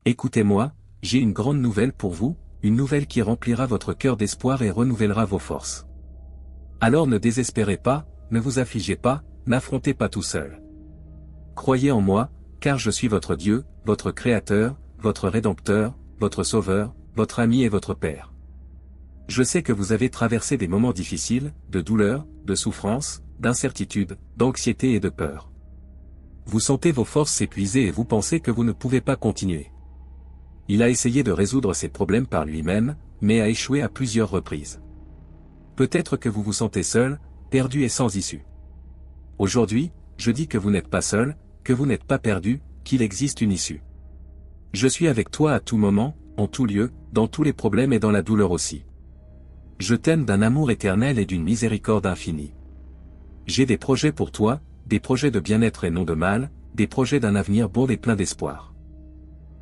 Écoutez-moi, j'ai une grande nouvelle pour vous, une nouvelle qui remplira votre cœur d'espoir et renouvellera vos forces. Alors ne désespérez pas, ne vous affligez pas, n'affrontez pas tout seul. Croyez en moi, car je suis votre Dieu, votre Créateur, votre Rédempteur, votre Sauveur, votre ami et votre Père. Je sais que vous avez traversé des moments difficiles, de douleur, de souffrance, d'incertitude, d'anxiété et de peur. Vous sentez vos forces s'épuiser et vous pensez que vous ne pouvez pas continuer. Il a essayé de résoudre ces problèmes par lui-même, mais a échoué à plusieurs reprises. Peut-être que vous vous sentez seul, perdu et sans issue. Aujourd'hui, je dis que vous n'êtes pas seul, que vous n'êtes pas perdu, qu'il existe une issue. Je suis avec toi à tout moment, en tout lieu, dans tous les problèmes et dans la douleur aussi. Je t'aime d'un amour éternel et d'une miséricorde infinie. J'ai des projets pour toi, des projets de bien-être et non de mal, des projets d'un avenir beau et plein d'espoir.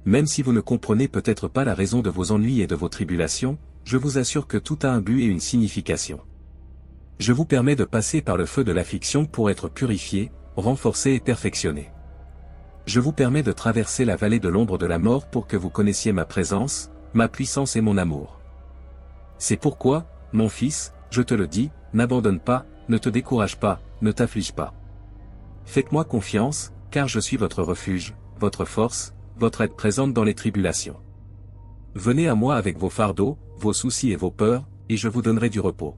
Même si vous ne comprenez peut-être pas la raison de vos ennuis et de vos tribulations, je vous assure que tout a un but et une signification. Je vous permets de passer par le feu de l'affliction pour être purifié, renforcé et perfectionné. Je vous permets de traverser la vallée de l'ombre de la mort pour que vous connaissiez ma présence, ma puissance et mon amour. C'est pourquoi, mon fils, je te le dis, n'abandonne pas, ne te décourage pas, ne t'afflige pas. Faites-moi confiance, car je suis votre refuge, votre force, votre aide présente dans les tribulations. Venez à moi avec vos fardeaux, vos soucis et vos peurs, et je vous donnerai du repos.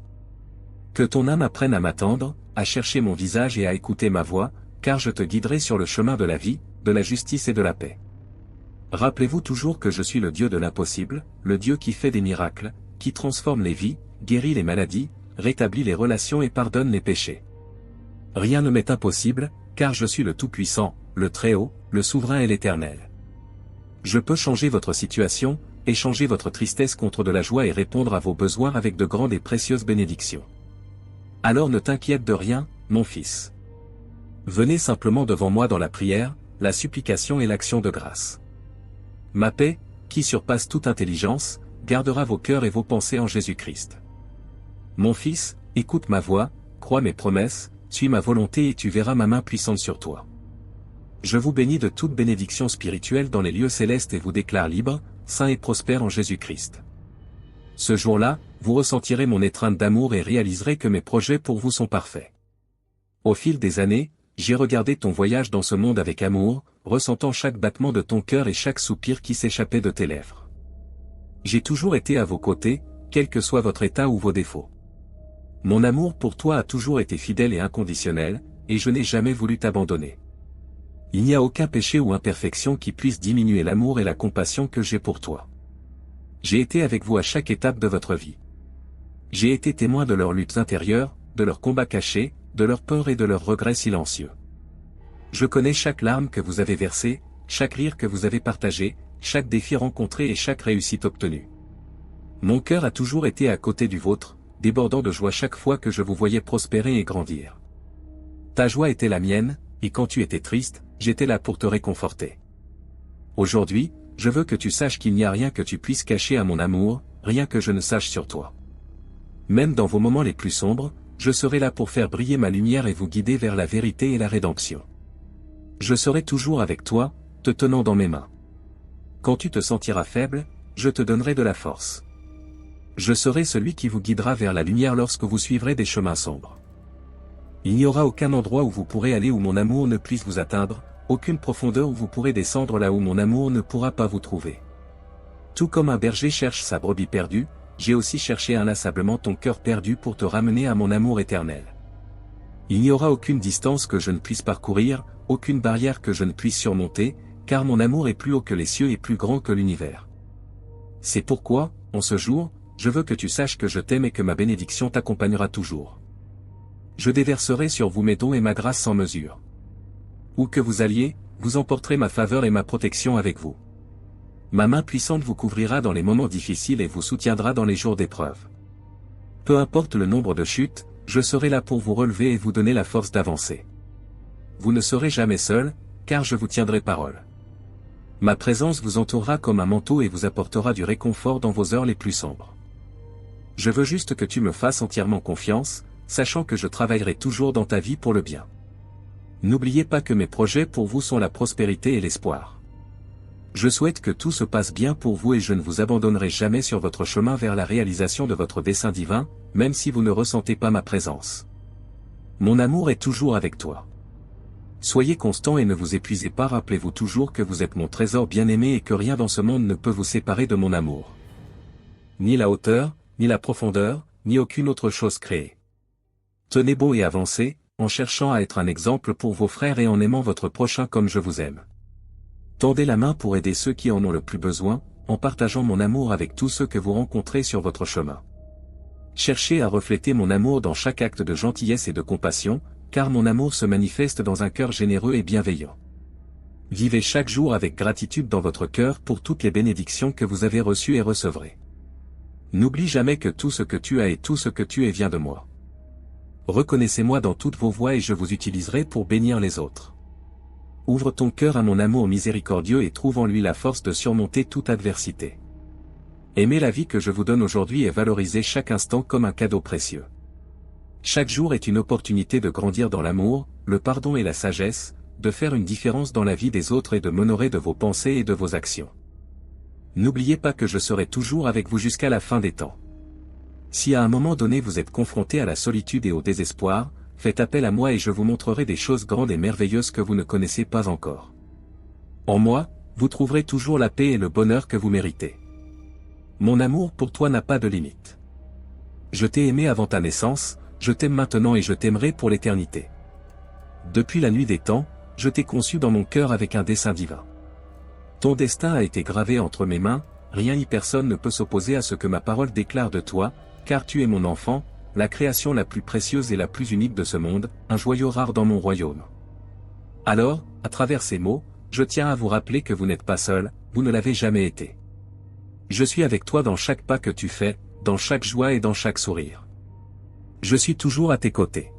Que ton âme apprenne à m'attendre, à chercher mon visage et à écouter ma voix, car je te guiderai sur le chemin de la vie, de la justice et de la paix. Rappelez-vous toujours que je suis le Dieu de l'impossible, le Dieu qui fait des miracles, qui transforme les vies, guérit les maladies, rétablit les relations et pardonne les péchés. Rien ne m'est impossible, car je suis le Tout-Puissant, le Très-Haut, le Souverain et l'Éternel. Je peux changer votre situation, échanger votre tristesse contre de la joie et répondre à vos besoins avec de grandes et précieuses bénédictions. Alors ne t'inquiète de rien, mon fils. Venez simplement devant moi dans la prière, la supplication et l'action de grâce. Ma paix, qui surpasse toute intelligence, gardera vos cœurs et vos pensées en Jésus-Christ. Mon fils, écoute ma voix, crois mes promesses, suis ma volonté et tu verras ma main puissante sur toi. Je vous bénis de toute bénédiction spirituelle dans les lieux célestes et vous déclare libre, saint et prospère en Jésus-Christ. Ce jour-là, vous ressentirez mon étreinte d'amour et réaliserez que mes projets pour vous sont parfaits. Au fil des années, j'ai regardé ton voyage dans ce monde avec amour, ressentant chaque battement de ton cœur et chaque soupir qui s'échappait de tes lèvres. J'ai toujours été à vos côtés, quel que soit votre état ou vos défauts. Mon amour pour toi a toujours été fidèle et inconditionnel, et je n'ai jamais voulu t'abandonner. Il n'y a aucun péché ou imperfection qui puisse diminuer l'amour et la compassion que j'ai pour toi. J'ai été avec vous à chaque étape de votre vie. J'ai été témoin de leurs luttes intérieures, de leurs combats cachés, de leurs peurs et de leurs regrets silencieux. Je connais chaque larme que vous avez versée, chaque rire que vous avez partagé, chaque défi rencontré et chaque réussite obtenue. Mon cœur a toujours été à côté du vôtre, débordant de joie chaque fois que je vous voyais prospérer et grandir. Ta joie était la mienne, et quand tu étais triste, j'étais là pour te réconforter. Aujourd'hui, je veux que tu saches qu'il n'y a rien que tu puisses cacher à mon amour, rien que je ne sache sur toi. Même dans vos moments les plus sombres, je serai là pour faire briller ma lumière et vous guider vers la vérité et la rédemption. Je serai toujours avec toi, te tenant dans mes mains. Quand tu te sentiras faible, je te donnerai de la force. Je serai celui qui vous guidera vers la lumière lorsque vous suivrez des chemins sombres. Il n'y aura aucun endroit où vous pourrez aller où mon amour ne puisse vous atteindre, aucune profondeur où vous pourrez descendre là où mon amour ne pourra pas vous trouver. Tout comme un berger cherche sa brebis perdue, j'ai aussi cherché inlassablement ton cœur perdu pour te ramener à mon amour éternel. Il n'y aura aucune distance que je ne puisse parcourir, aucune barrière que je ne puisse surmonter, car mon amour est plus haut que les cieux et plus grand que l'univers. C'est pourquoi, en ce jour, je veux que tu saches que je t'aime et que ma bénédiction t'accompagnera toujours. Je déverserai sur vous mes dons et ma grâce sans mesure. Où que vous alliez, vous emporterez ma faveur et ma protection avec vous. Ma main puissante vous couvrira dans les moments difficiles et vous soutiendra dans les jours d'épreuve. Peu importe le nombre de chutes, je serai là pour vous relever et vous donner la force d'avancer. Vous ne serez jamais seul, car je vous tiendrai parole. Ma présence vous entourera comme un manteau et vous apportera du réconfort dans vos heures les plus sombres. Je veux juste que tu me fasses entièrement confiance, sachant que je travaillerai toujours dans ta vie pour le bien. N'oubliez pas que mes projets pour vous sont la prospérité et l'espoir. Je souhaite que tout se passe bien pour vous et je ne vous abandonnerai jamais sur votre chemin vers la réalisation de votre dessein divin, même si vous ne ressentez pas ma présence. Mon amour est toujours avec toi. Soyez constant et ne vous épuisez pas, rappelez-vous toujours que vous êtes mon trésor bien-aimé et que rien dans ce monde ne peut vous séparer de mon amour. Ni la hauteur, ni la profondeur, ni aucune autre chose créée. Tenez bon et avancez, en cherchant à être un exemple pour vos frères et en aimant votre prochain comme je vous aime. Tendez la main pour aider ceux qui en ont le plus besoin, en partageant mon amour avec tous ceux que vous rencontrez sur votre chemin. Cherchez à refléter mon amour dans chaque acte de gentillesse et de compassion, car mon amour se manifeste dans un cœur généreux et bienveillant. Vivez chaque jour avec gratitude dans votre cœur pour toutes les bénédictions que vous avez reçues et recevrez. N'oublie jamais que tout ce que tu as et tout ce que tu es vient de moi. Reconnaissez-moi dans toutes vos voies et je vous utiliserai pour bénir les autres. Ouvre ton cœur à mon amour miséricordieux et trouve en lui la force de surmonter toute adversité. Aimez la vie que je vous donne aujourd'hui et valorisez chaque instant comme un cadeau précieux. Chaque jour est une opportunité de grandir dans l'amour, le pardon et la sagesse, de faire une différence dans la vie des autres et de m'honorer de vos pensées et de vos actions. N'oubliez pas que je serai toujours avec vous jusqu'à la fin des temps. Si à un moment donné vous êtes confronté à la solitude et au désespoir, faites appel à moi et je vous montrerai des choses grandes et merveilleuses que vous ne connaissez pas encore. En moi, vous trouverez toujours la paix et le bonheur que vous méritez. Mon amour pour toi n'a pas de limite. Je t'ai aimé avant ta naissance, je t'aime maintenant et je t'aimerai pour l'éternité. Depuis la nuit des temps, je t'ai conçu dans mon cœur avec un dessein divin. Ton destin a été gravé entre mes mains, rien ni personne ne peut s'opposer à ce que ma parole déclare de toi, car tu es mon enfant, la création la plus précieuse et la plus unique de ce monde, un joyau rare dans mon royaume. Alors, à travers ces mots, je tiens à vous rappeler que vous n'êtes pas seul, vous ne l'avez jamais été. Je suis avec toi dans chaque pas que tu fais, dans chaque joie et dans chaque sourire. Je suis toujours à tes côtés.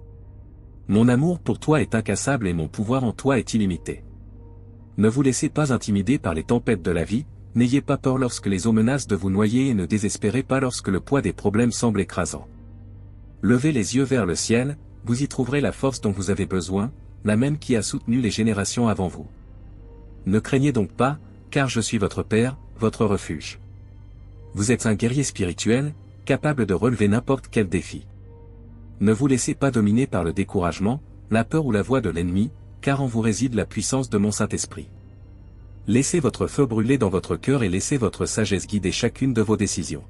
Mon amour pour toi est incassable et mon pouvoir en toi est illimité. Ne vous laissez pas intimider par les tempêtes de la vie, n'ayez pas peur lorsque les eaux menacent de vous noyer et ne désespérez pas lorsque le poids des problèmes semble écrasant. Levez les yeux vers le ciel, vous y trouverez la force dont vous avez besoin, la même qui a soutenu les générations avant vous. Ne craignez donc pas, car je suis votre Père, votre refuge. Vous êtes un guerrier spirituel, capable de relever n'importe quel défi. Ne vous laissez pas dominer par le découragement, la peur ou la voix de l'ennemi, car en vous réside la puissance de mon Saint-Esprit. Laissez votre feu brûler dans votre cœur et laissez votre sagesse guider chacune de vos décisions.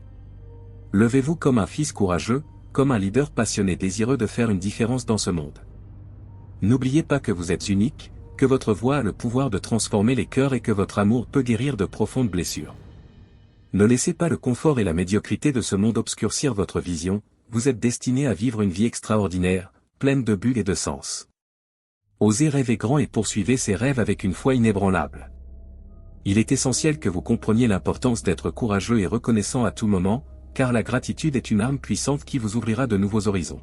Levez-vous comme un fils courageux, comme un leader passionné désireux de faire une différence dans ce monde. N'oubliez pas que vous êtes unique, que votre voix a le pouvoir de transformer les cœurs et que votre amour peut guérir de profondes blessures. Ne laissez pas le confort et la médiocrité de ce monde obscurcir votre vision, vous êtes destiné à vivre une vie extraordinaire, pleine de buts et de sens. Osez rêver grand et poursuivez ces rêves avec une foi inébranlable. Il est essentiel que vous compreniez l'importance d'être courageux et reconnaissant à tout moment, car la gratitude est une arme puissante qui vous ouvrira de nouveaux horizons.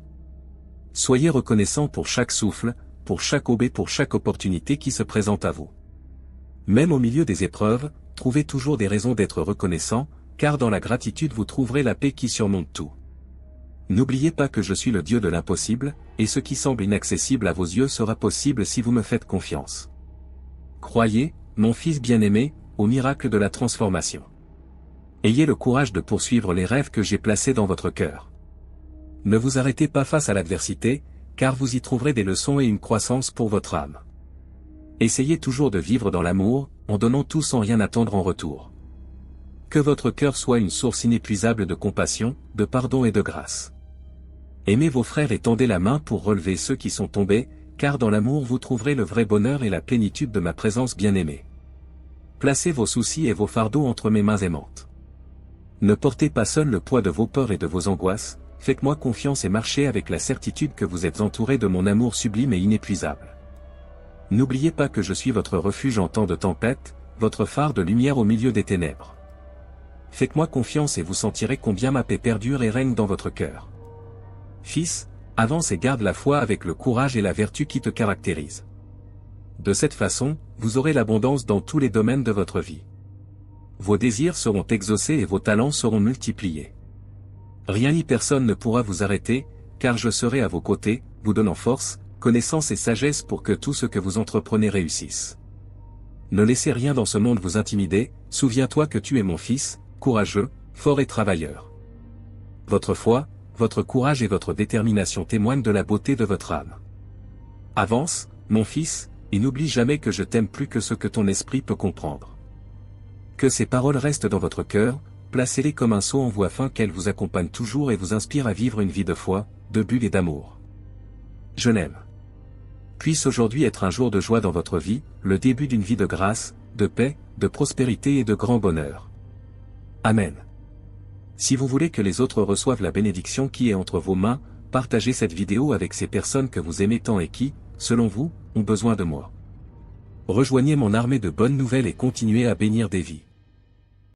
Soyez reconnaissant pour chaque souffle, pour chaque aube et pour chaque opportunité qui se présente à vous. Même au milieu des épreuves, trouvez toujours des raisons d'être reconnaissant, car dans la gratitude vous trouverez la paix qui surmonte tout. N'oubliez pas que je suis le Dieu de l'impossible, et ce qui semble inaccessible à vos yeux sera possible si vous me faites confiance. Croyez, mon fils bien-aimé, au miracle de la transformation. Ayez le courage de poursuivre les rêves que j'ai placés dans votre cœur. Ne vous arrêtez pas face à l'adversité, car vous y trouverez des leçons et une croissance pour votre âme. Essayez toujours de vivre dans l'amour, en donnant tout sans rien attendre en retour. Que votre cœur soit une source inépuisable de compassion, de pardon et de grâce. Aimez vos frères et tendez la main pour relever ceux qui sont tombés, car dans l'amour vous trouverez le vrai bonheur et la plénitude de ma présence bien-aimée. Placez vos soucis et vos fardeaux entre mes mains aimantes. Ne portez pas seul le poids de vos peurs et de vos angoisses, faites-moi confiance et marchez avec la certitude que vous êtes entouré de mon amour sublime et inépuisable. N'oubliez pas que je suis votre refuge en temps de tempête, votre phare de lumière au milieu des ténèbres. Faites-moi confiance et vous sentirez combien ma paix perdure et règne dans votre cœur. Fils, avance et garde la foi avec le courage et la vertu qui te caractérisent. De cette façon, vous aurez l'abondance dans tous les domaines de votre vie. Vos désirs seront exaucés et vos talents seront multipliés. Rien ni personne ne pourra vous arrêter, car je serai à vos côtés, vous donnant force, connaissance et sagesse pour que tout ce que vous entreprenez réussisse. Ne laissez rien dans ce monde vous intimider, souviens-toi que tu es mon fils, courageux, fort et travailleur. Votre foi, votre courage et votre détermination témoignent de la beauté de votre âme. Avance, mon fils, et n'oublie jamais que je t'aime plus que ce que ton esprit peut comprendre. Que ces paroles restent dans votre cœur, placez-les comme un sceau en vous afin qu'elles vous accompagnent toujours et vous inspirent à vivre une vie de foi, de but et d'amour. Je l'aime. Puisse aujourd'hui être un jour de joie dans votre vie, le début d'une vie de grâce, de paix, de prospérité et de grand bonheur. Amen. Si vous voulez que les autres reçoivent la bénédiction qui est entre vos mains, partagez cette vidéo avec ces personnes que vous aimez tant et qui, selon vous, ont besoin de moi. Rejoignez mon armée de bonnes nouvelles et continuez à bénir des vies.